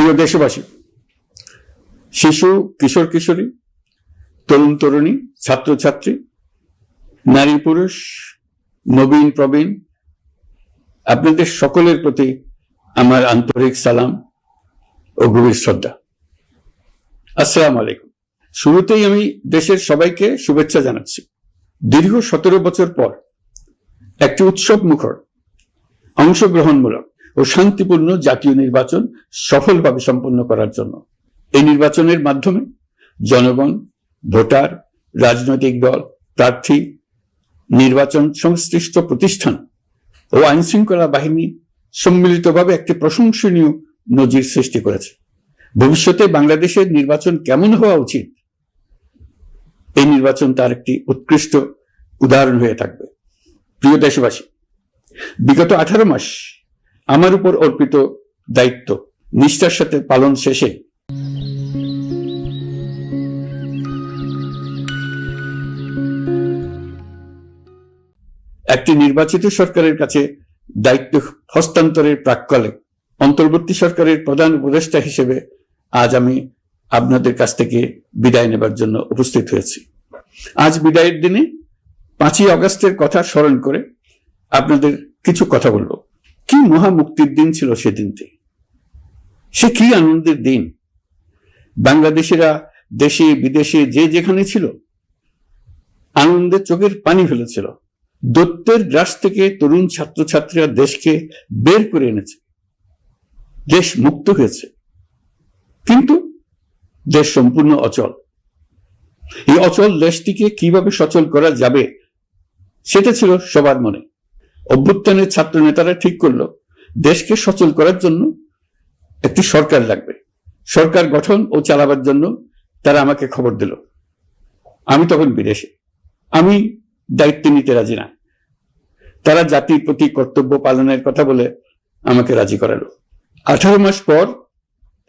প্রিয় দেশবাসী, শিশু, কিশোর কিশোরী, তরুণ তরুণী, ছাত্রছাত্রী, নারী পুরুষ, নবীন প্রবীণ, আপনাদের সকলের প্রতি আমার আন্তরিক সালাম ও গভীর শ্রদ্ধা। আসসালামু আলাইকুম। শুরুতেই আমি দেশের সবাইকে শুভেচ্ছা জানাচ্ছি। দীর্ঘ 17 বছর পর একটি উৎসব মুখর, অংশগ্রহণমূলক ও শান্তিপূর্ণ জাতীয় নির্বাচন সফলভাবে সম্পন্ন করার জন্য এই নির্বাচনের মাধ্যমে জনগণ, ভোটার, রাজনৈতিক দল, প্রার্থী, নির্বাচন সংশ্লিষ্ট প্রতিষ্ঠান ও আইনশৃঙ্খলা বাহিনী সম্মিলিতভাবে একটি প্রশংসনীয় নজির সৃষ্টি করেছে। ভবিষ্যতে বাংলাদেশের নির্বাচন কেমন হওয়া উচিত, এই নির্বাচন তার একটি উৎকৃষ্ট উদাহরণ হয়ে থাকবে। প্রিয় দেশবাসী, বিগত 18 মাস আমার উপর অর্পিত দায়িত্ব নিষ্ঠার সাথে পালন শেষে একটি নির্বাচিত সরকারের কাছে দায়িত্ব হস্তান্তরের প্রাক্কালে অন্তর্বর্তী সরকারের প্রধান উপদেষ্টা হিসেবে আজ আমি আপনাদের কাছ থেকে বিদায় নেবার জন্য উপস্থিত হয়েছি। আজ বিদায়ের দিনে 5ই আগস্টের কথা স্মরণ করে আপনাদের কিছু কথা বলবো। কি মহা মুক্তির দিন ছিল সেদিনটি, সে কি আনন্দের দিন। বাংলাদেশিরা দেশে বিদেশে যে যেখানে ছিল আনন্দে চোখের পানি ফেলেছিল। দৈত্যের গ্রাস থেকে তরুণ ছাত্রছাত্রীরা দেশকে বের করে এনেছে, দেশ মুক্ত হয়েছে। কিন্তু দেশ সম্পূর্ণ অচল। এই অচল দেশটিকে কিভাবে সচল করা যাবে সেটা ছিল সবার মনে। অভ্যুত্থানের ছাত্র নেতারা ঠিক করলো দেশকে সচল করার জন্য একটি সরকার লাগবে। সরকার গঠন ও চালাবার জন্য তারা আমাকে খবর দিল। আমি তখন বিদেশে, আমি দায়িত্ব নিতে রাজি না। তারা জাতির প্রতি কর্তব্য পালনের কথা বলে আমাকে রাজি করালো। 18 মাস পর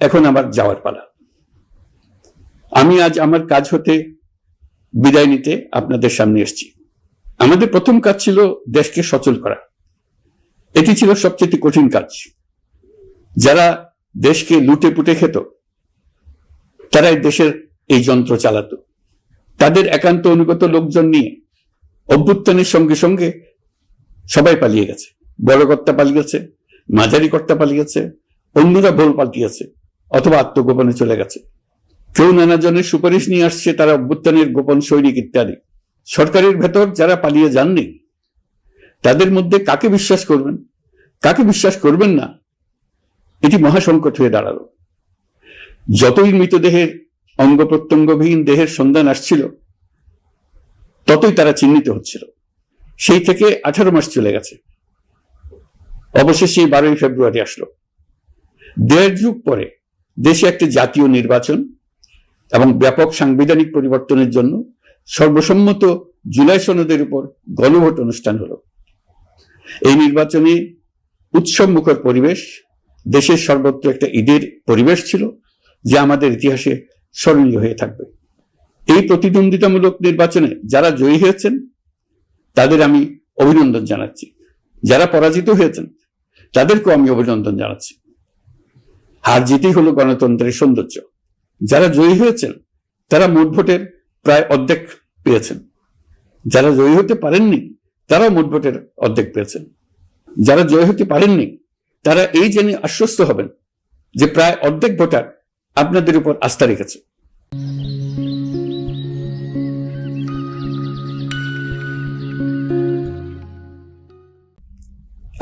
এখন আমার যাওয়ার পালা। আমি আজ আমার কাজ হতে বিদায় নিতে আপনাদের সামনে এসেছি। আমাদের প্রথম কাজ ছিল দেশকে সচল করা। এটি ছিল সবচেয়ে কঠিন কাজ। যারা দেশকে লুটে পুটে খেত তারাই দেশের এই যন্ত্র চালাতো। তাদের একান্ত অনুগত লোকজন নিয়ে অভ্যুত্থানের সঙ্গে সঙ্গে সবাই পালিয়ে গেছে। বড় কর্তা পালিয়ে গেছে, মাঝারি কর্তা পালিয়ে গেছে, অন্যরা ভোল পাল্টিয়েছে অথবা আত্মগোপনে চলে গেছে। কেউ নানা জনের সুপারিশ নিয়ে আসছে, তারা অভ্যুত্থানের গোপন সৈনিক ইত্যাদি। সরকারের ভেতর যারা পালিয়ে যাননি তাদের মধ্যে কাকে বিশ্বাস করবেন, কাকে বিশ্বাস করবেন না, এটি মহাসংকট হয়ে দাঁড়ালো। যতই মৃতদেহের অঙ্গ প্রত্যঙ্গবিহীন দেহের সন্ধান আসছিল ততই তারা চিহ্নিত হচ্ছিল। সেই থেকে 18 মাস চলে গেছে। অবশেষে 12ই ফেব্রুয়ারি আসলো। 1.5 যুগ পরে দেশে একটি জাতীয় নির্বাচন এবং ব্যাপক সাংবিধানিক পরিবর্তনের জন্য সর্বসম্মত জুলাই সনদের উপর গণভোট অনুষ্ঠান হলো। এই নির্বাচনে উৎসব মুখর পরিবেশ, দেশের সর্বত্র একটা ঈদের পরিবেশ ছিল যা আমাদের ইতিহাসে স্মরণীয় হয়ে থাকবে। এই প্রতিদ্বন্দ্বিতামূলক নির্বাচনে যারা জয়ী হয়েছেন তাদের আমি অভিনন্দন জানাচ্ছি। যারা পরাজিত হয়েছেন তাদেরকেও আমি অভিনন্দন জানাচ্ছি। হার জিতই হলো গণতন্ত্রের সৌন্দর্য। যারা জয়ী হয়েছেন তারা মোট ভোটের প্রায় অর্ধেক পেয়েছেন। যারা জয়ী হতে পারেননি তারাও মোট ভোটের অর্ধেক পেয়েছেন। যারা জয়ী হতে পারেননি তারা এই জেনে আশ্বস্ত হবেন যে প্রায় অর্ধেক ভোটার আপনাদের উপর আস্থা রেখেছে।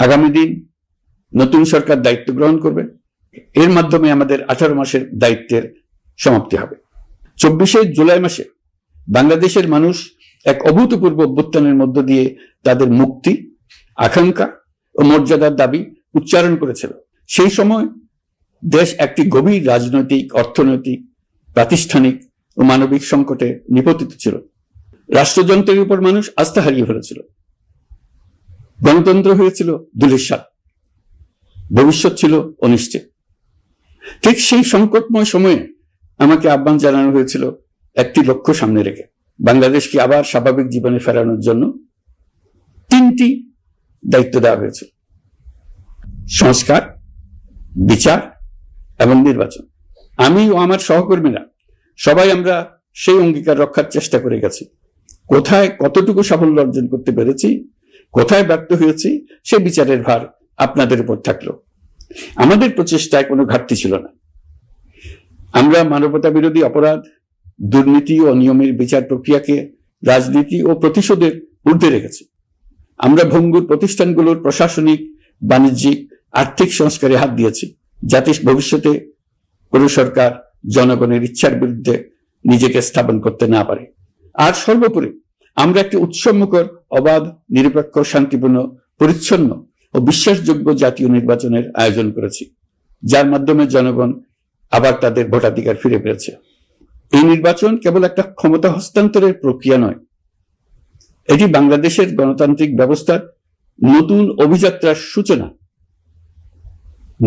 আগামী দিন নতুন সরকার দায়িত্ব গ্রহণ করবে। এর মাধ্যমে আমাদের 18 মাসের দায়িত্বের সমাপ্তি হবে। 24শে জুলাই মাসে বাংলাদেশের মানুষ এক অভূতপূর্ব অভ্যুত্থানের মধ্য দিয়ে তাদের মুক্তি, আকাঙ্ক্ষা ও মর্যাদার দাবি উচ্চারণ করেছিল। সেই সময় দেশ একটি গভীর রাজনৈতিক, অর্থনৈতিক, প্রাতিষ্ঠানিক ও মানবিক সংকটে নিপতিত ছিল। রাষ্ট্রযন্ত্রের উপর মানুষ আস্থা হারিয়ে ফেলেছিল। গণতন্ত্র হয়েছিল ধূলিসাৎ, ভবিষ্যৎ ছিল অনিশ্চিত। ঠিক সেই সংকটময় সময়ে আমাকে আহ্বান জানানো হয়েছিল একটি লক্ষ্য সামনে রেখে বাংলাদেশকে আবার স্বাভাবিক জীবনে ফেরানোর জন্য 3টি দায়িত্ব দেওয়া হয়েছে: সংস্কার, বিচার এবং নির্বাচন। আমি ও আমার সহকর্মীরা সবাই আমরা সেই অঙ্গীকার রক্ষার চেষ্টা করে গেছি। কোথায় কতটুকু সাফল্য অর্জন করতে পেরেছি, কোথায় ব্যর্থ হয়েছি, সে বিচারের ভার আপনাদের উপর থাকলো। আমাদের প্রচেষ্টায় কোনো ঘাটতি ছিল না। আমরা মানবতা বিরোধী অপরাধ, দুর্নীতি ও অনিয়মের বিচার প্রক্রিয়াকে রাজনীতি ও প্রতিশোধের ঊর্ধ্বে রেখেছি। আমরা ভঙ্গুর প্রতিষ্ঠানগুলোর প্রশাসনিক, বাণিজ্যিক, আর্থিক সংস্কারে হাত দিয়েছি, যাতে ভবিষ্যতে কোনো সরকার জনগণের ইচ্ছার বিরুদ্ধে নিজেকে স্থাপন করতে না পারে। আর সর্বোপরি আমরা একটি উৎসবমুখর, অবাধ, নিরপেক্ষ, শান্তিপূর্ণ, পরিচ্ছন্ন ও বিশ্বাসযোগ্য জাতীয় নির্বাচনের আয়োজন করেছি, যার মাধ্যমে জনগণ আবার তাদের ভোটাধিকার ফিরে পেয়েছে। এই নির্বাচন কেবল একটা ক্ষমতা হস্তান্তরের প্রক্রিয়া নয়, এটি বাংলাদেশের গণতান্ত্রিক ব্যবস্থার নতুন অভিযাত্রার সূচনা,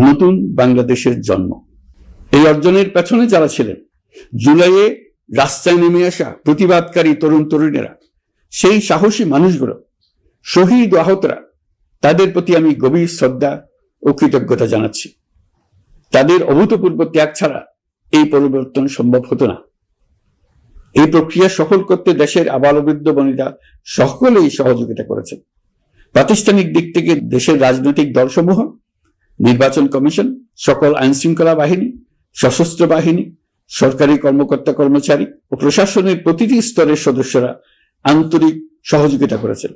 নতুন বাংলাদেশের জন্ম। এই অর্জনের পেছনে যারা ছিলেন, জুলাইয়ে রাস্তায় নেমে আসা প্রতিবাদকারী তরুণ তরুণীরা, সেই সাহসী মানুষগুলো, শহীদ ও আহতরা, তাদের প্রতি আমি গভীর শ্রদ্ধা ও কৃতজ্ঞতা জানাচ্ছি। তাদের অভূতপূর্ব ত্যাগ ছাড়া এই পরিবর্তন সম্ভব হতো না। এই প্রক্রিয়া সফল করতে দেশের আবালবৃদ্ধ বনিতা সকলেই সহযোগিতা করেছেন। প্রাতিষ্ঠানিক দিক থেকে দেশের রাজনৈতিক দলসমূহ, নির্বাচন কমিশন, সকল আইন শৃঙ্খলা বাহিনী, সশস্ত্র বাহিনী, সরকারি কর্মকর্তা কর্মচারী ও প্রশাসনের প্রতিটি স্তরের সদস্যরা আন্তরিক সহযোগিতা করেছেন।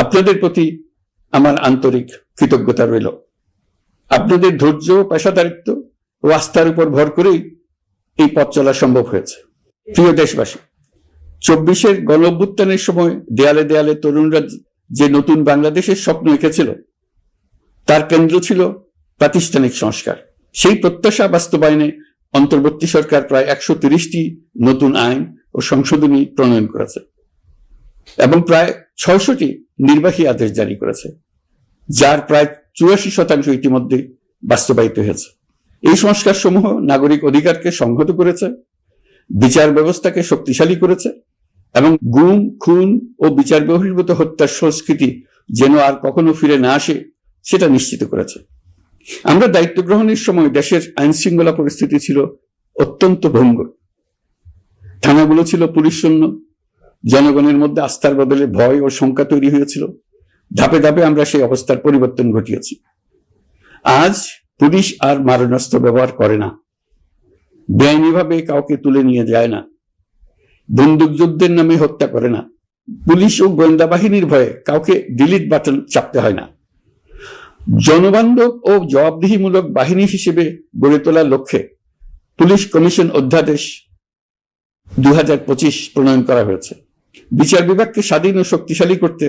আপনাদের প্রতি আমার আন্তরিক কৃতজ্ঞতা রইল। আপনাদের ধৈর্য, পেশাদারিত্ব ও আস্থার উপর ভর করেই এই পথ চলা সম্ভব হয়েছে। প্রিয় দেশবাসী, 24-এর গণঅভ্যুত্থানের সময় দেয়ালে দেয়ালে তরুণরা যে নতুন বাংলাদেশের স্বপ্ন এঁকেছিল, তার কেন্দ্র ছিল প্রাতিষ্ঠানিক সংস্কার। সেই প্রত্যাশা বাস্তবায়নে অন্তর্বর্তী সরকার প্রায় 130টি নতুন আইন ও সংশোধনী প্রণয়ন করেছে এবং প্রায় 600টি নির্বাহী আদেশ জারি করেছে, যার প্রায় 84% ইতিমধ্যে বাস্তবায়িত হয়েছে। এই সংস্কার সমূহ নাগরিক অধিকারকে সংহত করেছে, বিচার ব্যবস্থাকে শক্তিশালী করেছে এবং গুম, খুন ও বিচার বহির্ভূত হত্যার সংস্কৃতি যেন আর কখনো ফিরে না আসে সেটা নিশ্চিত করেছে। আমরা দায়িত্ব গ্রহণের সময় দেশের আইন শৃঙ্খলা পরিস্থিতি ছিল অত্যন্ত ভঙ্গুর। থানাগুলো ছিল পুলিশ শূন্য, জনগণের মধ্যে আস্থার বদলে ভয় ও শঙ্কা তৈরি হয়েছিল। ধাপে ধাপে আমরা সেই অবস্থার পরিবর্তন ঘটিয়েছি। আজ পুলিশ আর মারণাস্ত্র ব্যবহার করে না, বেআইনিভাবে কাউকে তুলে নিয়ে যায় না, বন্দুক যুদ্ধের নামে হত্যা করে না, পুলিশ ও গোয়েন্দা বাহিনীর ভয়ে কাউকে ডিলিট বাটন চাপতে হয় না। জনবান্ধব ও জবাবদিহিমূলক বাহিনী হিসেবে গড়ে তোলার লক্ষ্যে পুলিশ কমিশন অধ্যাদেশ 2025 প্রণয়ন করা হয়েছে। বিচার বিভাগকে স্বাধীন ও শক্তিশালী করতে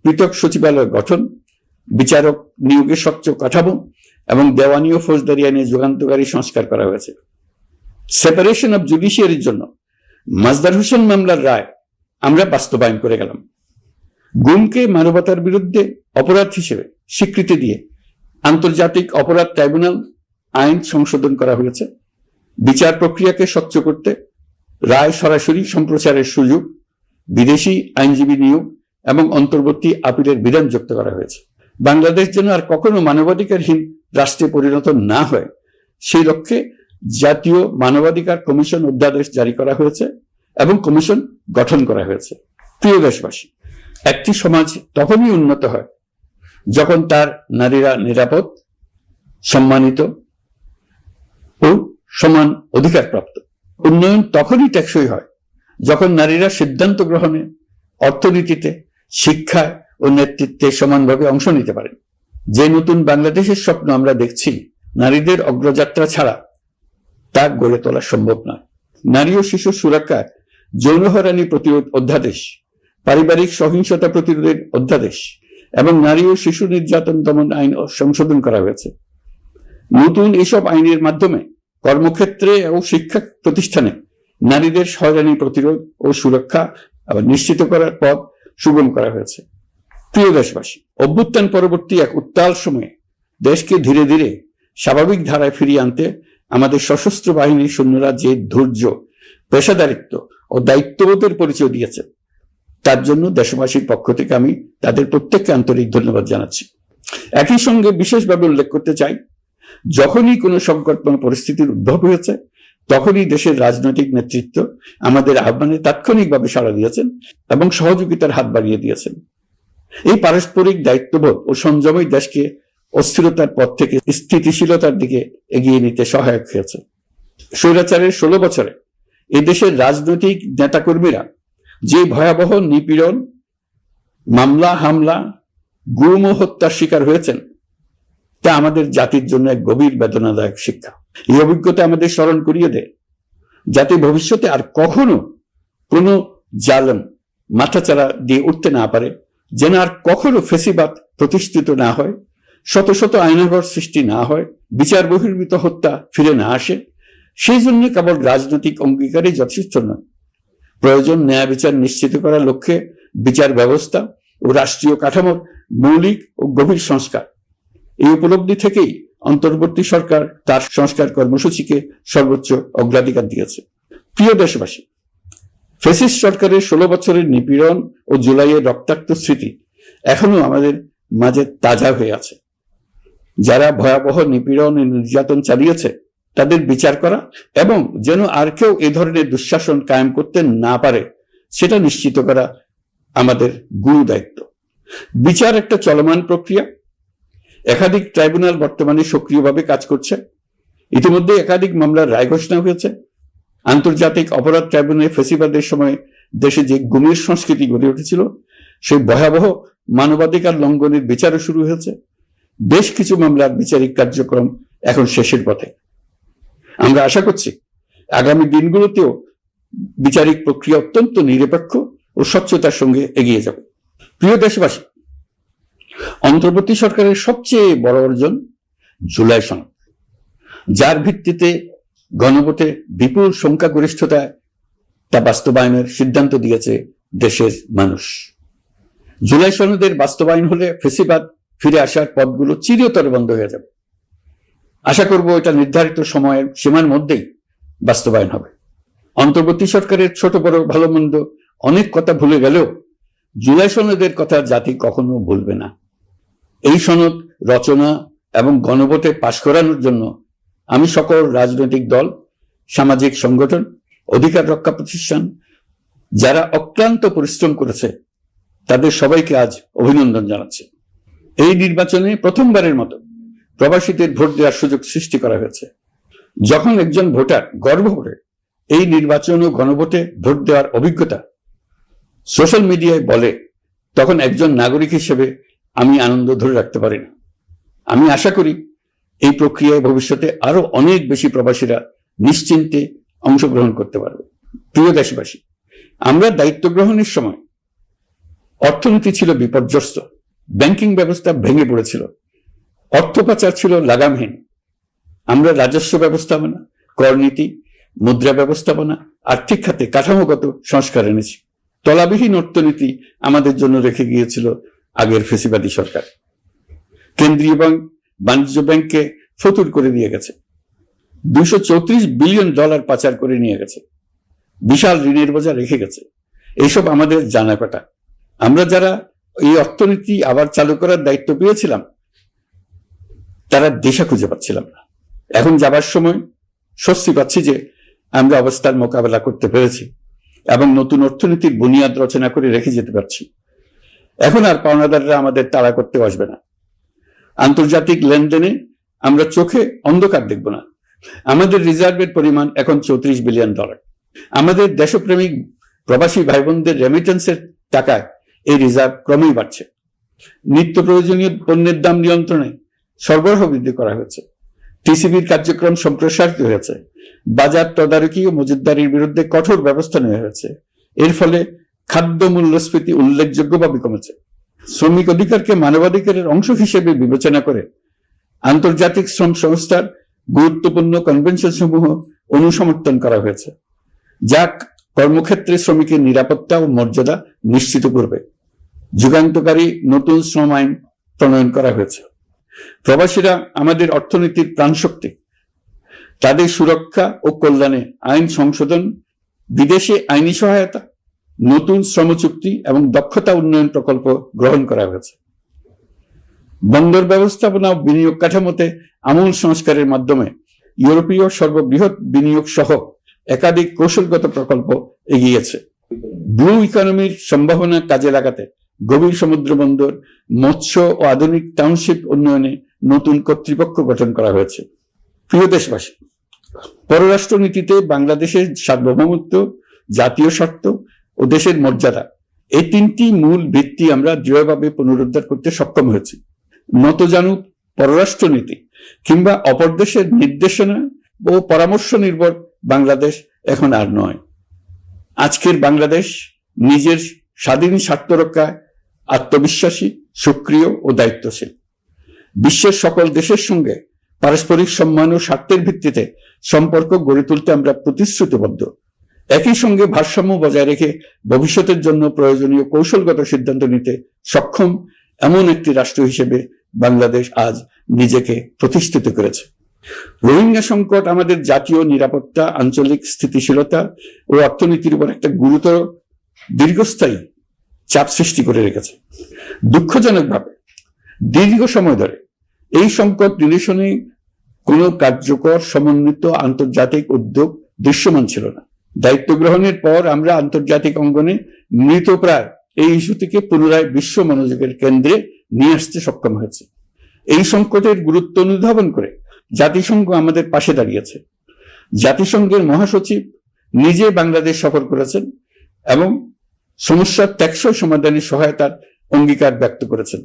পৃথক সচিবালয় গঠন, বিচারক নিয়োগের স্বচ্ছ কাঠামো এবং দেওয়ানি ও ফৌজদারি আইনে যুগান্তকারী সংস্কার করা হয়েছে। সেপারেশন অব জুডিশিয়ারির জন্য মাজদার হোসেন মামলার রায় আমরা বাস্তবায়ন করে গেলাম। গুমকে মানবতার বিরুদ্ধে অপরাধ হিসেবে স্বীকৃতি দিয়ে আন্তর্জাতিক অপরাধ ট্রাইব্যুনাল আইন সংশোধন করা হয়েছে। বিচার প্রক্রিয়াকে স্বচ্ছ করতে রায় সরাসরি সম্প্রচারের সুযোগ, বিদেশি আইনজীবী নিয়োগ এবং অন্তর্বর্তী আপিলের বিধান যুক্ত করা হয়েছে। বাংলাদেশ যেন আর কখনো মানবাধিকারহীন রাষ্ট্রে পরিণত না হয়, সেই লক্ষ্যে জাতীয় মানবাধিকার কমিশন অধ্যাদেশ জারি করা হয়েছে এবং কমিশন গঠন করা হয়েছে। প্রিয় দেশবাসী, একটি সমাজ তখনই উন্নত হয় যখন তার নারীরা নিরাপদ, সম্মানিত ও সমান অধিকার প্রাপ্ত। উন্নয়ন তখনই টেকসই হয় যখন নারীরা সিদ্ধান্ত গ্রহণে, অর্থনীতিতে, শিক্ষায় ও নেতৃত্বে সমানভাবে অংশ নিতে পারেন। যে নতুন বাংলাদেশের স্বপ্ন আমরা দেখছি, নারীদের অগ্রযাত্রা ছাড়া তা গড়ে তোলা সম্ভব নয়। নারী ও শিশু সুরক্ষায় যৌন হয়রানি প্রতিরোধ অধ্যাদেশ, পারিবারিক সহিংসতা প্রতিরোধের অধ্যাদেশ এবং নারী ও শিশু নির্যাতন দমন আইন সংশোধন করা হয়েছে। নতুন এসব আইনের মাধ্যমে কর্মক্ষেত্রে ও শিক্ষা প্রতিষ্ঠানে নারীদের হয়রানি প্রতিরোধ ও সুরক্ষা নিশ্চিত করার পথ সুগম করা হয়েছে। প্রিয় দেশবাসী, অভ্যুত্থান পরবর্তী এক উত্তাল সময়ে দেশকে ধীরে ধীরে স্বাভাবিক ধারায় ফিরিয়ে আনতে আমাদের সশস্ত্র বাহিনীর সৈন্যরা যে ধৈর্য, পেশাদারিত্ব ও দায়িত্ববোধের পরিচয় দিয়েছে, তার জন্য দেশবাসীর পক্ষ থেকে আমি তাদের প্রত্যেককে আন্তরিক ধন্যবাদ জানাচ্ছি। একই সঙ্গে বিশেষভাবে উল্লেখ করতে চাই, যখনই কোনো সংকটময় পরিস্থিতির উদ্ভব হয়েছে তখনই দেশের রাজনৈতিক নেতৃত্ব আমাদের আহ্বানে তাৎক্ষণিকভাবে সাড়া দিয়েছেন এবং সহযোগিতার হাত বাড়িয়ে দিয়েছেন। এই পারস্পরিক দায়িত্ববোধ ও সংযমই দেশকে অস্থিরতার পথ থেকে স্থিতিশীলতার দিকে এগিয়ে নিতে সহায়ক হয়েছে। স্বৈরাচারের 16 বছরে এদেশের রাজনৈতিক নেতাকর্মীরা যে ভয়াবহ নিপীড়ন, মামলা, হামলা, গুম ও হত্যার শিকার হয়েছেন তা আমাদের জাতির জন্য এক গভীর বেদনাদায়ক শিক্ষা। এই অভিজ্ঞতা আমাদের স্মরণ করিয়ে দেয় যাতে ভবিষ্যতে আর কখনো কোনো জালেম মাথাচাড়া দিয়ে উঠতে না পারে, যেন আর কখনো ফেসিবাদ প্রতিষ্ঠিত না হয়, শত শত আইনাঘর সৃষ্টি না হয়, বিচার বহির্ভূত হত্যা ফিরে না আসে। সেই জন্য কেবল রাজনৈতিক অঙ্গীকারই যথেষ্ট নয়, প্রয়োজন ন্যায় বিচার নিশ্চিত করার লক্ষ্যে বিচার ব্যবস্থা ও রাষ্ট্রীয় কাঠামোর মৌলিক ও গভীর সংস্কার। এই উপলব্ধি থেকেই অন্তর্বর্তী সরকার তার সংস্কার কর্মসূচিকে সর্বোচ্চ অগ্রাধিকার দিয়েছে। প্রিয় দেশবাসী, ফ্যাসিস্ট সরকারের 16 বছরের নিপীড়ন ও জুলাইয়ের রক্তাক্ত স্মৃতি এখনো আমাদের মাঝে তাজা হয়ে আছে। যারা ভয়াবহ নিপীড়ন ও নির্যাতন চালিয়েছে তাদের বিচার করা এবং যেন আর কেউ এ ধরনের দুঃশাসন কায়েম করতে না পারে সেটা নিশ্চিত করা আমাদের গুরু দায়িত্ব। বিচার একটা চলমান প্রক্রিয়া। একাধিক ট্রাইব্যুনাল বর্তমানে সক্রিয়ভাবে কাজ করছে। ইতিমধ্যে একাধিক মামলার রায় ঘোষণা হয়েছে। আন্তর্জাতিক অপরাধ ট্রাইব্যুনালে ফেসিবাদের সময় দেশে যে গুমের সংস্কৃতি গড়ে উঠেছিল সেই ভয়াবহ মানবাধিকার লঙ্ঘনের বিচারও শুরু হয়েছে। বেশ কিছু মামলার বিচারিক কার্যক্রম এখন শেষের পথে। আমরা আশা করছি আগামী দিনগুলোতেও বিচারিক প্রক্রিয়া অত্যন্ত নিরপেক্ষ ও স্বচ্ছতার সঙ্গে এগিয়ে যাবে। প্রিয় দেশবাসী, অন্তর্বর্তী সরকারের সবচেয়ে বড় অর্জন জুলাই সনদ, যার ভিত্তিতে গণভোটে বিপুল সংখ্যাগরিষ্ঠতায় তা বাস্তবায়নের সিদ্ধান্ত দিয়েছে দেশের মানুষ। জুলাই সনদের বাস্তবায়ন হলে ফেসিবাদ ফিরে আসার পথগুলো চিরতরে বন্ধ হয়ে যাবে। আশা করব এটা নির্ধারিত সময়ের সীমার মধ্যেই বাস্তবায়ন হবে। অন্তর্বর্তী সরকারের ছোট বড় ভালো মন্দ অনেক কথা ভুলে গেলেও জুলাই সনদের কথা জাতি কখনো ভুলবে না। এই সনদ রচনা এবং গণভোটে পাশ করানোর জন্য আমি সকল রাজনৈতিক দল, সামাজিক সংগঠন, অধিকার রক্ষা প্রতিষ্ঠান যারা অক্লান্ত পরিশ্রম করেছে তাদের সবাইকে আজ অভিনন্দন জানাচ্ছি। এই নির্বাচনে প্রথমবারের মতো প্রবাসীদের ভোট দেওয়ার সুযোগ সৃষ্টি করা হয়েছে। যখন একজন ভোটার গর্ব করে এই নির্বাচন ও গণভোটে ভোট দেওয়ার অভিজ্ঞতা সোশ্যাল মিডিয়ায় বলে, তখন একজন নাগরিক হিসেবে আমি আনন্দ ধরে রাখতে পারি না। আমি আশা করি এই প্রক্রিয়ায় ভবিষ্যতে আরো অনেক বেশি প্রবাসীরা নিশ্চিন্তে অংশগ্রহণ করতে পারবে। প্রিয় দেশবাসী, আমরা দায়িত্ব গ্রহণের সময় অর্থনীতি ছিল বিপর্যস্ত, ব্যাংকিং ব্যবস্থা ভেঙে পড়েছিল, অর্থ পাচার ছিল লাগামহীন। আমরা রাজস্ব ব্যবস্থাপনা, করনীতি, মুদ্রা ব্যবস্থাপনা, আর্থিক খাতে কাঠামোগত সংস্কার এনেছি। তলাবিহীন অর্থনীতি আমাদের জন্য রেখে গিয়েছিল আগের ফেসিবাদী সরকার। কেন্দ্রীয় ব্যাংক বাণিজ্য ব্যাংককে ফতুর করে দিয়ে গেছে, $234 বিলিয়ন পাচার করে নিয়ে গেছে, বিশাল ঋণের বোঝা রেখে গেছে। এইসব আমাদের জানা কথা। আমরা যারা এই অর্থনীতি আবার চালু করার দায়িত্ব পেয়েছিলাম তারা দিশা খুঁজে পাচ্ছিলাম না। এখন যাবার সময় স্বস্তি পাচ্ছি যে আমরা অবস্থার মোকাবেলা করতে পেরেছি এবং নতুন অর্থনীতির বুনিয়াদ রচনা করে রেখে যেতে পারছি। এখন আর পাওনাদাররা আমাদের তাড়া করতে আসবে না। আন্তর্জাতিক লেনদেনে আমরা চোখে অন্ধকার দেখব না। আমাদের রিজার্ভের পরিমাণ এখন $34 বিলিয়ন। আমাদের দেশপ্রেমিক প্রবাসী ভাই বোনদের রেমিটেন্সের টাকায় এই রিজার্ভ ক্রমেই বাড়ছে। নিত্য প্রয়োজনীয় পণ্যের দাম নিয়ন্ত্রণে সরবরাহ বৃদ্ধি করা হয়েছে। টিসিবির কার্যক্রম সম্প্রসারিত হয়েছে। বাজার তদারকি ও মজুতদারির বিরুদ্ধে কঠোর ব্যবস্থা নেওয়া হয়েছে। এর ফলে খাদ্য মূল্যস্ফীতি উল্লেখযোগ্যভাবে কমেছে। শ্রমিক অধিকারকে মানবাধিকারের অংশ হিসেবে বিবেচনা করে আন্তর্জাতিক শ্রম সংস্থার গুরুত্বপূর্ণ কনভেনশন সমূহ অনুসমর্থন করা হয়েছে, যা কর্মক্ষেত্রে শ্রমিকের নিরাপত্তা ও মর্যাদা নিশ্চিত করবে। যুগান্তকারী নতুন শ্রম আইন প্রণয়ন করা হয়েছে। প্রবাসীরা আমাদের অর্থনীতির প্রাণশক্তি। তাদের সুরক্ষা ও কল্যাণে আইন সংশোধন, বিদেশে আইনি সহায়তা, নতুন শ্রম চুক্তি এবং দক্ষতা উন্নয়ন প্রকল্প গ্রহণ করা হয়েছে। বন্দর ব্যবস্থাপনা ও বিনিয়োগ কাঠামোতে আমূল সংস্কারের মাধ্যমে ইউরোপীয় সর্ববৃহৎ বিনিয়োগ সহ একাধিক কৌশলগত প্রকল্প এগিয়েছে। ব্লু ইকোনমির সম্ভাবনা কাজে লাগাতে গভীর সমুদ্র বন্দর, মৎস্য ও আধুনিক টাউনশিপ উন্নয়নে নতুন কর্তৃপক্ষ গঠন করা হয়েছে। প্রিয় দেশবাসী, পররাষ্ট্রনীতিতে বাংলাদেশের সার্বভৌমত্ব, জাতীয় স্বার্থ ও দেশের মর্যাদা, এই তিনটি মূল ভিত্তি আমরা দৃঢ়ভাবে পুনরুদ্ধার করতে সক্ষম হয়েছি। নতজানু পররাষ্ট্রনীতি কিংবা অপর দেশের নির্দেশনা ও পরামর্শ নির্ভর বাংলাদেশ এখন আর নয়। আজকের বাংলাদেশ নিজের স্বাধীন স্বার্থ রক্ষায় আত্মবিশ্বাসী, সক্রিয় ও দায়িত্বশীল। বিশ্বের সকল দেশের সঙ্গে পারস্পরিক সম্মান ও স্বার্থের ভিত্তিতে সম্পর্ক গড়ে তুলতে আমরা প্রতিশ্রুতিবদ্ধ। একই সঙ্গে ভারসাম্য বজায় রেখে ভবিষ্যতের জন্য প্রয়োজনীয় কৌশলগত সিদ্ধান্ত নিতে সক্ষম এমন একটি রাষ্ট্র হিসেবে বাংলাদেশ আজ নিজেকে প্রতিষ্ঠিত করেছে। রোহিঙ্গা সংকট আমাদের জাতীয় নিরাপত্তা, আঞ্চলিক স্থিতিশীলতা ও অর্থনীতির উপর একটা গুরুতর দীর্ঘস্থায়ী চাপ সৃষ্টি করে রেখেছে। দুঃখজনকভাবে দীর্ঘ সময় ধরে এই সংকট নিরসনে কোনো কার্যকর সমন্বিত আন্তর্জাতিক উদ্যোগ দৃশ্যমান ছিল না। দায়িত্ব গ্রহণের পর আমরা আন্তর্জাতিক অঙ্গনে মৃতপ্রায় এই ইস্যুটিকে পুনরায় বিশ্ব মনোযোগের কেন্দ্রে নিয়ে আসতে সক্ষম হয়েছে। এই সংকটের গুরুত্ব অনুধাবন করে জাতিসংঘ আমাদের পাশে দাঁড়িয়েছে। জাতিসংঘের মহাসচিব নিজে বাংলাদেশ সফর করেছেন এবং সমস্যার টেকসই সমাধানে সহায়তার অঙ্গীকার ব্যক্ত করেছেন।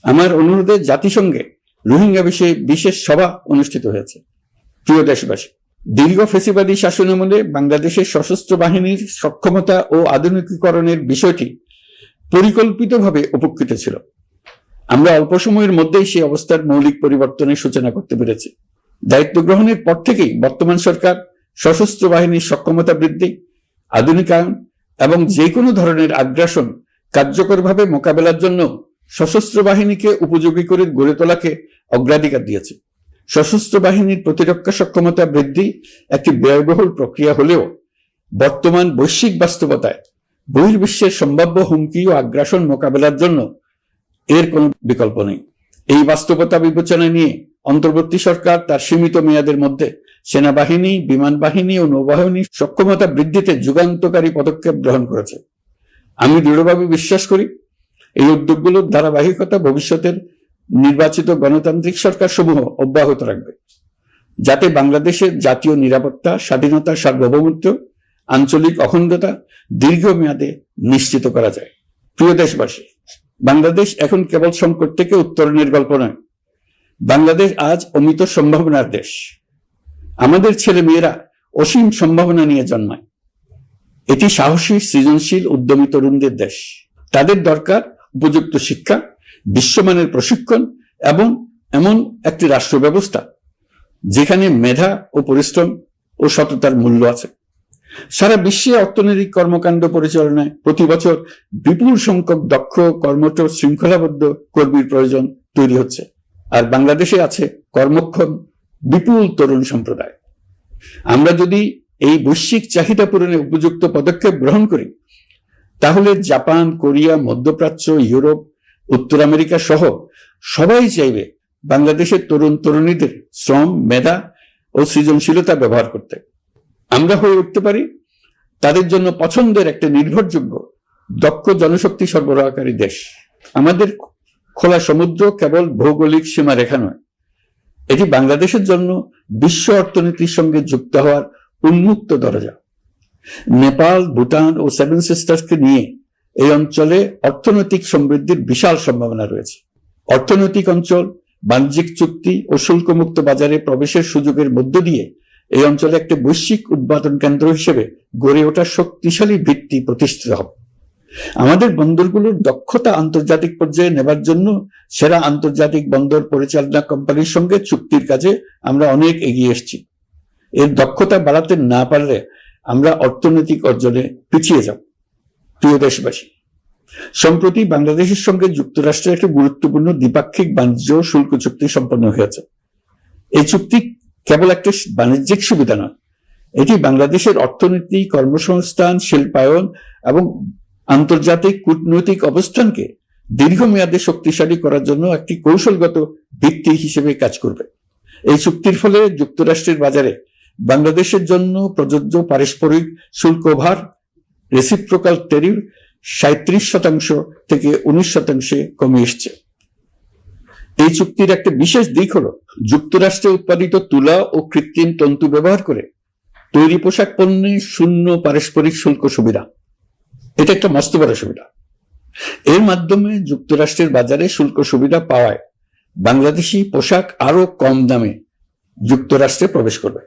আমার অনুরোধে জাতিসংঘে রোহিঙ্গা বিষয়ে বিশেষ সভা অনুষ্ঠিত হয়েছে। প্রিয় দেশবাসী, দীর্ঘ ফ্যাসিবাদী শাসনামলে বাংলাদেশের সশস্ত্র বাহিনীর সক্ষমতা ও আধুনিকীকরণের বিষয়টি পরিকল্পিতভাবে উপকৃত ছিল। আমরা অল্প সময়ের মধ্যেই সেই অবস্থার মৌলিক পরিবর্তনের সূচনা করতে পেরেছি। দায়িত্ব গ্রহণের পর থেকেই বর্তমান সরকার সশস্ত্র বাহিনীর সক্ষমতা বৃদ্ধি, আধুনিকায়ন এবং যে কোনো ধরনের আগ্রাসন কার্যকরভাবে মোকাবেলার জন্য সশস্ত্র বাহিনীকে উপযোগী করে গড়ে তোলাকে অগ্রাধিকার দিয়েছে। সশস্ত্র বাহিনীর প্রতিরক্ষা সক্ষমতা বৃদ্ধি একটি ব্যয়বহুল প্রক্রিয়া হলেও বর্তমান বৈশ্বিক বাস্তবতায় বহির্বিশ্বের সম্ভাব্য হুমকি ও আগ্রাসন মোকাবেলার জন্য এর কোনো বিকল্প নেই। এই বাস্তবতা বিবেচনায় নিয়ে অন্তর্বর্তী সরকার তার সীমিত মেয়াদের মধ্যে সেনাবাহিনী, বিমান বাহিনী ও নৌবাহিনীর সক্ষমতা বৃদ্ধিতে যুগান্তকারী পদক্ষেপ গ্রহণ করেছে। আমি দৃঢ়ভাবে বিশ্বাস করি এই উদ্যোগগুলোর ধারাবাহিকতা ভবিষ্যতের নির্বাচিত গণতান্ত্রিক সরকার সমূহ অব্যাহত রাখবে, যাতে বাংলাদেশের জাতীয় নিরাপত্তা, স্বাধীনতা, সার্বভৌমত্ব, আঞ্চলিক অখণ্ডতা দীর্ঘমেয়াদে নিশ্চিত করা যায়। প্রিয় দেশবাসী, বাংলাদেশ এখন কেবল সংকট থেকে উত্তরণের গল্প নয়, বাংলাদেশ আজ অমিত সম্ভাবনার দেশ। আমাদের ছেলে মেয়েরা অসীম সম্ভাবনা নিয়ে জন্মায়। এটি সাহসী, সৃজনশীল, উদ্যমী তরুণদের দেশ। তাদের দরকার উপযুক্ত শিক্ষা, বিশ্বমানের প্রশিক্ষণ এবং এমন একটি রাষ্ট্র ব্যবস্থা যেখানে মেধা ও পরিশ্রম ও সততার মূল্য আছে। সারা বিশ্বে অর্থনৈতিক কর্মকাণ্ড পরিচালনায় প্রতি বছর বিপুল সংখ্যক দক্ষ, কর্মঠ, শৃঙ্খলাবদ্ধ কর্মীর প্রয়োজন তৈরি হচ্ছে, আর বাংলাদেশে আছে কর্মক্ষম বিপুল তরুণ সম্প্রদায়। আমরা যদি এই বৈশ্বিক চাহিদা পূরণে উপযুক্ত পদক্ষেপ গ্রহণ করি, তাহলে জাপান, কোরিয়া, মধ্যপ্রাচ্য, ইউরোপ, উত্তর আমেরিকা সহ সবাই চাইবে বাংলাদেশের তরুণ তরুণীদের শ্রম, মেধা ও সৃজনশীলতা ব্যবহার করতে। আমরা হয়ে উঠতে পারি তাদের জন্য পছন্দের একটা নির্ভরযোগ্য, দক্ষ জনশক্তি সরবরাহকারী দেশ। আমাদের খোলা সমুদ্র কেবল ভৌগোলিক সীমারেখা নয়, এটি বাংলাদেশের জন্য বিশ্ব অর্থনীতির সঙ্গে যুক্ত হওয়ার উন্মুক্ত দরজা। নেপাল, ভুটান ও সেভেন সিস্টার্সকে নিয়ে এই অঞ্চলে অর্থনৈতিক সমৃদ্ধির বিশাল সম্ভাবনা রয়েছে। অর্থনৈতিক অঞ্চল, বাণিজ্যিক চুক্তি ও শুল্কমুক্ত বাজারে প্রবেশের সুযোগের মধ্য দিয়ে এই অঞ্চলে একটি বৈশ্বিক উৎপাদন কেন্দ্র হিসেবে গড়ে ওঠার শক্তিশালী ভিত্তি প্রতিষ্ঠিত হবে। আমাদের বন্দরগুলোর দক্ষতা আন্তর্জাতিক পর্যায়ে নেবার জন্য সেরা আন্তর্জাতিক বন্দর পরিচালনা কোম্পানির সঙ্গে চুক্তির কাজে আমরা অনেক এগিয়ে এসেছি। এর দক্ষতা বাড়াতে না পারলে আমরা অর্থনৈতিক অর্জনে পিছিয়ে যাব। প্রিয় দেশবাসী, সম্প্রতি বাংলাদেশের সঙ্গে যুক্তরাষ্ট্রের একটি গুরুত্বপূর্ণ দ্বিপাক্ষিক বাণিজ্য শুল্ক চুক্তি সম্পন্ন হয়েছে। এই চুক্তি কেবল একটা বাণিজ্যিক সুবিধা নয়, এটি বাংলাদেশের অর্থনীতি, কর্মসংস্থান, শিল্পায়ন এবং আন্তর্জাতিক কূটনৈতিক অবস্থানকে দীর্ঘমেয়াদে শক্তিশালী করার জন্য একটি কৌশলগত ভিত্তি হিসেবে কাজ করবে। এই চুক্তির ফলে যুক্তরাষ্ট্রের বাজারে বাংলাদেশের জন্য প্রযোজ্য পারস্পরিক শুল্ক ভার রেসিপ্রোকাল ট্যারিফ 37% থেকে 19% কমে এসছে। এই চুক্তির একটা বিশেষ দিক হলো যুক্তরাষ্ট্রে উৎপাদিত তুলা ও কৃত্রিম তন্তু ব্যবহার করে তৈরি পোশাক পণ্যে শূন্য পারস্পরিক শুল্ক সুবিধা। এটা একটা মস্ত বড় সুবিধা। এর মাধ্যমে যুক্তরাষ্ট্রের বাজারে শুল্ক সুবিধা পাওয়ায় বাংলাদেশি পোশাক আরো কম দামে যুক্তরাষ্ট্রে প্রবেশ করবে।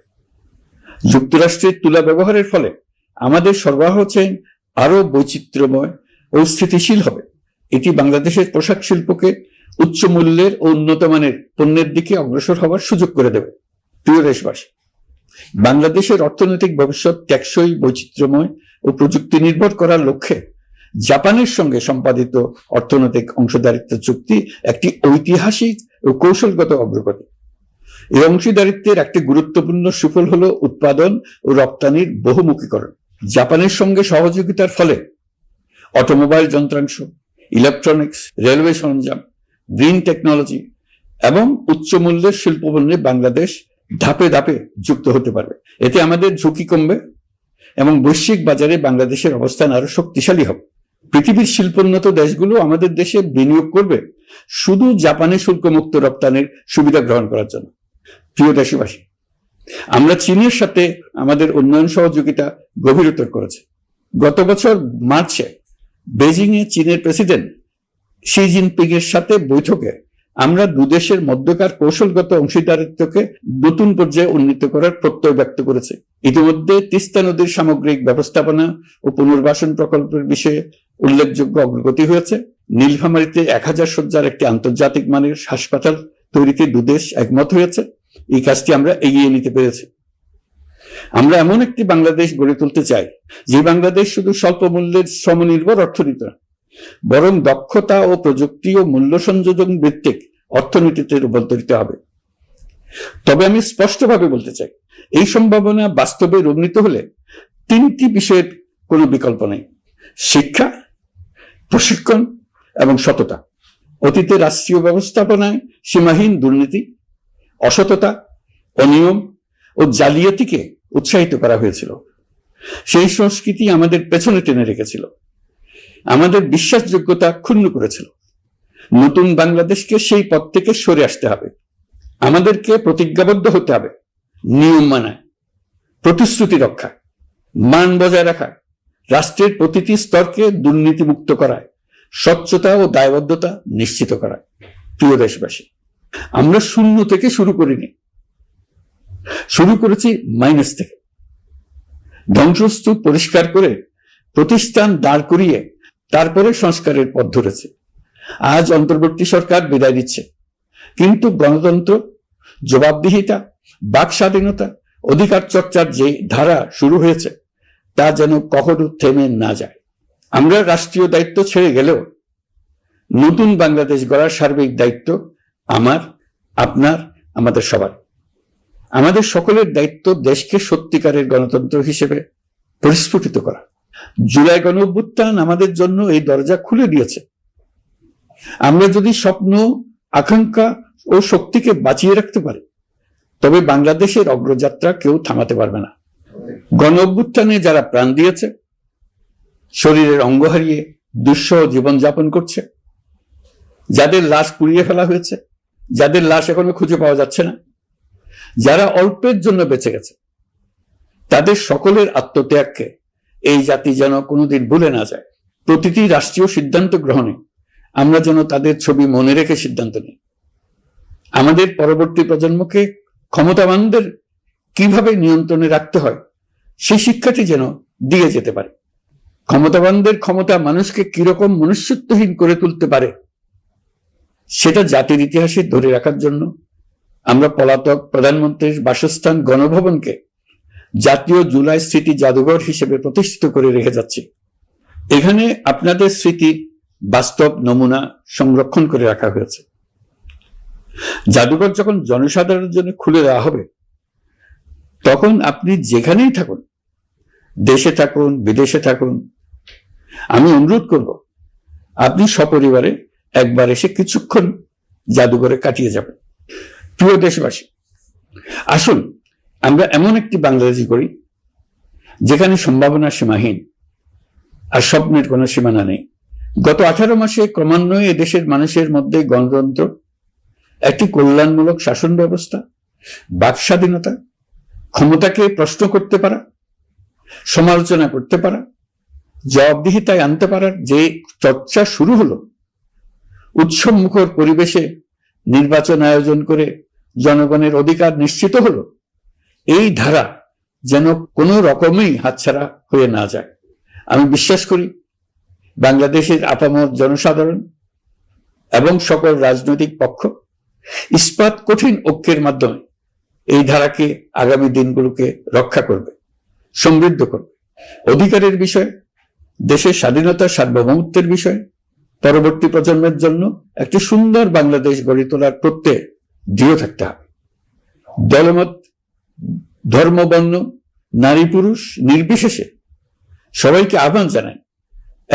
যুক্তরাষ্ট্রের তুলা ব্যবহারের ফলে আমাদের সরবরাহ চেইন আরো বৈচিত্র্যময় ও স্থিতিশীল হবে। এটি বাংলাদেশের পোশাক শিল্পকে উচ্চ মূল্যের ও উন্নত মানের পণ্যের দিকে অগ্রসর হওয়ার সুযোগ করে দেবে। প্রিয় দেশবাসী, বাংলাদেশের অর্থনৈতিক ভবিষ্যৎ টেকসই, বৈচিত্র্যময় ও প্রযুক্তি নির্ভর করার লক্ষ্যে জাপানের সঙ্গে সম্পাদিত অর্থনৈতিক অংশীদারিত্ব চুক্তি একটি ঐতিহাসিক ও কৌশলগত অগ্রগতি। এই অংশীদারিত্বের একটি গুরুত্বপূর্ণ সুফল হলো উৎপাদন ও রপ্তানির বহুমুখীকরণ। জাপানের সঙ্গে সহযোগিতার ফলে অটোমোবাইল যন্ত্রাংশ, ইলেকট্রনিক্স, রেলওয়ে সরঞ্জাম, গ্রিন টেকনোলজি এবং উচ্চ মূল্যের শিল্পপণ্যে বাংলাদেশ ধাপে ধাপে যুক্ত হতে পারবে। এতে আমাদের ঝুঁকি কমবে এবং বৈশ্বিক বাজারে বাংলাদেশের অবস্থান আরো শক্তিশালী হবে। পৃথিবীর শিল্পোন্নত দেশগুলো আমাদের দেশে বিনিয়োগ করবে শুধু জাপানে শুল্কমুক্ত রপ্তানির সুবিধা গ্রহণ করার জন্য। প্রিয় দেশবাসী, আমরা চীনের সাথে আমাদের উন্নয়ন সহযোগিতা গভীরতর করেছি। গত বছর মার্চে বেজিং এ চীনের প্রেসিডেন্ট শি জিনপিং এর সাথে বৈঠকে আমরা দুদেশের মধ্যকার কৌশলগত অংশীদারিত্বকে নতুন পর্যায়ে উন্নীত করার প্রত্যয় ব্যক্ত করেছে। ইতিমধ্যে তিস্তা নদীর সামগ্রিক ব্যবস্থাপনা ও পুনর্বাসন প্রকল্পের বিষয়ে উল্লেখযোগ্য অগ্রগতি হয়েছে। নীলফামারীতে 1000 শয্যার একটি আন্তর্জাতিক মানের হাসপাতাল তৈরিতে দুদেশ একমত হয়েছে। এই কাজটি আমরা এগিয়ে নিতে পেরেছি। আমরা এমন একটি বাংলাদেশ গড়ে তুলতে চাই যে বাংলাদেশ শুধু স্বল্প মূল্যের শ্রমনির্ভর অর্থনীতি নয়, বরং দক্ষতা ও প্রযুক্তি ও মূল্য সংযোজন ভিত্তিক অর্থনীতিতে রূপান্তরিত হবে। তবে আমি স্পষ্টভাবে বলতে চাই, এই সম্ভাবনা বাস্তবে রূপান্তরিত হলে 3টি বিষয়ের কোনো বিকল্প নেই: শিক্ষা, প্রশিক্ষণ এবং সততা। অতীতে রাষ্ট্রীয় ব্যবস্থাপনায় সীমাহীন দুর্নীতি, অসততা, অনিয়ম ও জালিয়াতিকে উৎসাহিত করা হয়েছিল। সেই সংস্কৃতি আমাদের পেছনে টেনে রেখেছিল, আমাদের বিশ্বাসযোগ্যতা ক্ষুণ্ণ করেছিল। নতুন বাংলাদেশকে সেই পথ থেকে সরে আসতে হবে। আমাদেরকে প্রতিজ্ঞাবদ্ধ হতে হবে নিয়ম মানায়, প্রতিশ্রুতি রক্ষা, মান বজায় রাখা, রাষ্ট্রের প্রতিটি স্তরকে দুর্নীতিমুক্ত করায়, স্বচ্ছতা ও দায়বদ্ধতা নিশ্চিত করায়। প্রিয় দেশবাসী, আমরা শূন্য থেকে শুরু করিনি, শুরু করেছি মাইনাস থেকে। ধ্বংসস্তূপ পরিষ্কার করে প্রতিষ্ঠান দাঁড় করিয়ে তারপরে সংস্কারের পথ ধরেছে। আজ অন্তর্বর্তী সরকার বিদায় দিচ্ছে, কিন্তু গণতন্ত্র, জবাবদিহিতা, বাক স্বাধীনতা, অধিকার চর্চার যে ধারা শুরু হয়েছে তা যেন কখনো থেমে না যায়। আমরা রাষ্ট্রীয় দায়িত্ব ছেড়ে গেলেও নতুন বাংলাদেশ গড়ার সার্বিক দায়িত্ব আমার, আপনার, আমাদের সবার। আমাদের সকলের দায়িত্ব দেশকে সত্যিকারের গণতন্ত্র হিসেবে পরিস্ফুটিত করা। জুলাই গণঅভ্যুত্থান আমাদের জন্য এই দরজা খুলে দিয়েছে। আমরা যদি স্বপ্ন, আকাঙ্ক্ষা ও শক্তিকে বাঁচিয়ে রাখতে পারি, তবে বাংলাদেশের অগ্রযাত্রা কেউ থামাতে পারবে না। গণঅভ্যুত্থানে যারা প্রাণ দিয়েছে, শরীরের অঙ্গ হারিয়ে দুঃসহ জীবনযাপন করছে, যাদের লাশ পুড়িয়ে ফেলা হয়েছে, যাদের লাশ এখনো খুঁজে পাওয়া যাচ্ছে না, যারা অল্পের জন্য বেঁচে গেছে, তাদের সকলের আত্মত্যাগকে এই জাতি যেন কোনোদিন ভুলে না যায়। প্রতিটি রাষ্ট্রীয় সিদ্ধান্ত গ্রহণে আমরা যেন তাদের ছবি মনে রেখে সিদ্ধান্ত নিই। আমাদের পরবর্তী প্রজন্মকে ক্ষমতাবানদের কিভাবে নিয়ন্ত্রণে রাখতে হয় সেই শিক্ষাটি যেন দিয়ে যেতে পারে। ক্ষমতাবানদের ক্ষমতা মানুষকে কিরকম মনুষ্যত্বহীন করে তুলতে পারে সেটা জাতির ইতিহাসে ধরে রাখার জন্য আমরা পলাতক প্রধানমন্ত্রীর বাসস্থান গণভবনকে জাতীয় জুলাই স্মৃতি জাদুঘর হিসেবে প্রতিষ্ঠিত করে রেখে যাচ্ছি। এখানে আপনাদের স্মৃতির বাস্তব নমুনা সংরক্ষণ করে রাখা হয়েছে। জাদুঘর যখন জনসাধারণের জন্য খুলে দেওয়া হবে, তখন আপনি যেখানেই থাকুন, দেশে থাকুন, বিদেশে থাকুন, আমি অনুরোধ করব আপনি সপরিবারে একবার এসে কিছুক্ষণ জাদুঘরে কাটিয়ে যাবেন। প্রিয় দেশবাসী, আসুন আমরা এমন একটি বাংলাদেশী করি যেখানে সম্ভাবনা সীমাহীন আর স্বপ্নের কোনো সীমানা নেই। গত 18 মাসে ক্রমান্বয়ে এদেশের মানুষের মধ্যে গণতন্ত্র, একটি কল্যাণমূলক শাসন ব্যবস্থা, বাক স্বাধীনতা, ক্ষমতাকে প্রশ্ন করতে পারা, সমালোচনা করতে পারা, জবাবদিহিতায় আনতে পারার যে চর্চা শুরু হলো, উৎসবমুখর পরিবেশে নির্বাচন আয়োজন করে জনগণের অধিকার নিশ্চিত হলো, এই ধারা যেন কোনো রকমেই হাতছাড়া হয়ে না যায়। আমি বিশ্বাস করি বাংলাদেশের আপামর জনসাধারণ এবং সকল রাজনৈতিক পক্ষ ইস্পাত কঠিন ঐক্যের মাধ্যমে এই ধারাকে আগামী দিনগুলোকে রক্ষা করবে, সমৃদ্ধ করবে। অধিকারের বিষয়, দেশের স্বাধীনতা সার্বভৌমত্বের বিষয়, পরবর্তী প্রজন্মের জন্য একটি সুন্দর বাংলাদেশ গড়ে তোলার প্রত্যয়ে দৃঢ় থাকতে হবে। দলমত, ধর্ম, বর্ণ, নারী পুরুষ নির্বিশেষে সবাইকে আহ্বান জানাই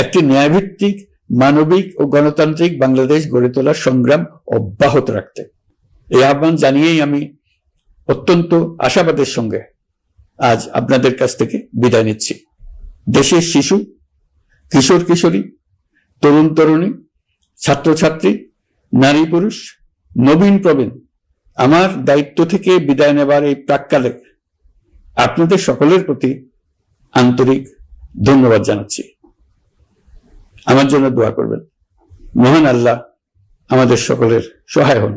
একটি ন্যায়ভিত্তিক, মানবিক ও গণতান্ত্রিক বাংলাদেশ গড়ে তোলার সংগ্রাম অব্যাহত রাখতে। এই আহ্বান জানিয়েই আমি অত্যন্ত আশাবাদের সঙ্গে আজ আপনাদের কাছ থেকে বিদায় নিচ্ছি। দেশের শিশু, কিশোর কিশোরী, তরুণ তরুণী, ছাত্রছাত্রী, নারী পুরুষ, নবীন প্রবীণ, আমার দায়িত্ব থেকে বিদায় নেবার এই প্রাক্কালে আপনাদের সকলের প্রতি আন্তরিক ধন্যবাদ জানাচ্ছি। আমার জন্য দোয়া করবেন। মহান আল্লাহ আমাদের সকলের সহায় হন।